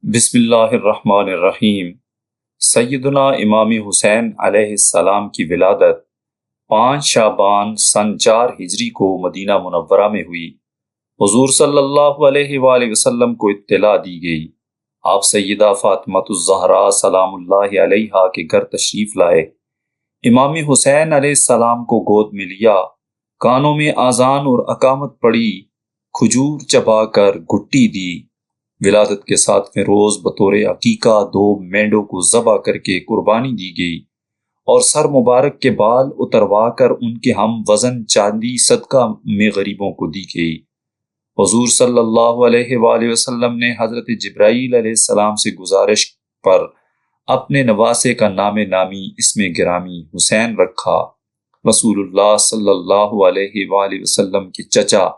بسم اللہ الرحمن الرحیم۔ سیدنا امام حسین علیہ السلام کی ولادت 5 شعبان سن 4 ہجری کو مدینہ منورہ میں ہوئی۔ حضور صلی اللہ علیہ وآلہ وسلم کو اطلاع دی گئی۔ آپ سیدہ فاطمۃ الزہرا سلام اللہ علیہا کے گھر تشریف لائے۔ امام حسین علیہ السلام کو گود میں لیا، کانوں میں اذان اور اقامت پڑی، کھجور چبا کر گھٹی دی۔ ولادت کے 7ویں روز بطور عقیقہ 2 مینڈوں کو ذبح کر کے قربانی دی گئی اور سر مبارک کے بال اتروا کر ان کے ہم وزن چاندی صدقہ میں غریبوں کو دی گئی۔ حضور صلی اللہ علیہ وآلہ وسلم نے حضرت جبرائیل علیہ السلام سے گزارش پر اپنے نواسے کا نام نامی اسم گرامی حسین رکھا۔ رسول اللہ صلی اللہ علیہ وآلہ وسلم کے چچا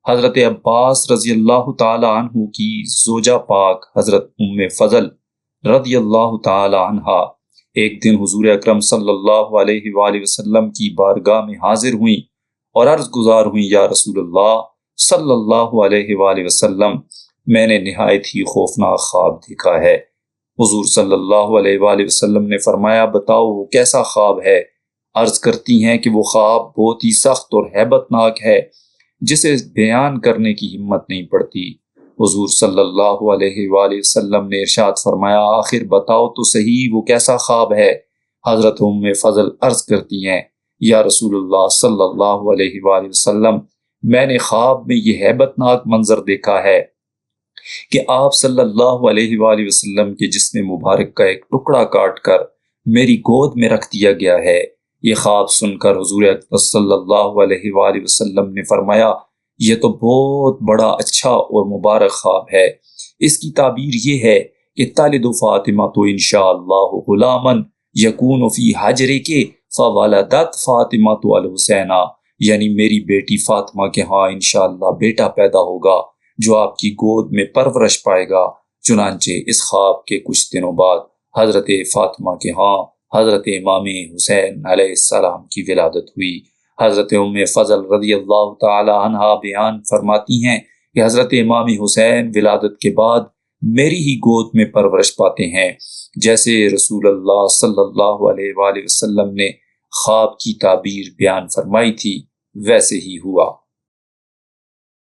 حضرت عباس رضی اللہ تعالی عنہ کی زوجہ پاک حضرت ام فضل رضی اللہ تعالی عنہا ایک دن حضور اکرم صلی اللہ علیہ وآلہ وسلم کی بارگاہ میں حاضر ہوئیں اور عرض گزار ہوئیں، یا رسول اللہ صلی اللہ علیہ وآلہ وسلم، میں نے نہایت ہی خوفناک خواب دیکھا ہے۔ حضور صلی اللہ علیہ وآلہ وسلم نے فرمایا، بتاؤ وہ کیسا خواب ہے؟ عرض کرتی ہیں کہ وہ خواب بہت ہی سخت اور ہیبت ناک ہے جسے بیان کرنے کی ہمت نہیں پڑتی۔ حضور صلی اللہ علیہ وآلہ وسلم نے ارشاد فرمایا، آخر بتاؤ تو صحیح وہ کیسا خواب ہے؟ حضرت ام فضل عرض کرتی ہیں، یا رسول اللہ صلی اللہ علیہ وآلہ وسلم، میں نے خواب میں یہ ہیبت ناک منظر دیکھا ہے کہ آپ صلی اللہ علیہ وآلہ وسلم کے جسم مبارک کا ایک ٹکڑا کاٹ کر میری گود میں رکھ دیا گیا ہے۔ یہ خواب سن کر حضور اکرم صلی اللہ علیہ وآلہ وسلم نے فرمایا، یہ تو بہت بڑا اچھا اور مبارک خواب ہے۔ اس کی تعبیر یہ ہے کہ تلد فاطمہ تو انشاءاللہ غلاما یکون فی حجرک فولدت فاطمہ تو الحسین، یعنی میری بیٹی فاطمہ کے ہاں انشاءاللہ بیٹا پیدا ہوگا جو آپ کی گود میں پرورش پائے گا۔ چنانچہ اس خواب کے کچھ دنوں بعد حضرت فاطمہ کے ہاں حضرت امام حسین علیہ السلام کی ولادت ہوئی۔ حضرت ام فضل رضی اللہ تعالی عنہا بیان فرماتی ہیں کہ حضرت امام حسین ولادت کے بعد میری ہی گود میں پرورش پاتے ہیں، جیسے رسول اللہ صلی اللہ علیہ وآلہ وسلم نے خواب کی تعبیر بیان فرمائی تھی ویسے ہی ہوا۔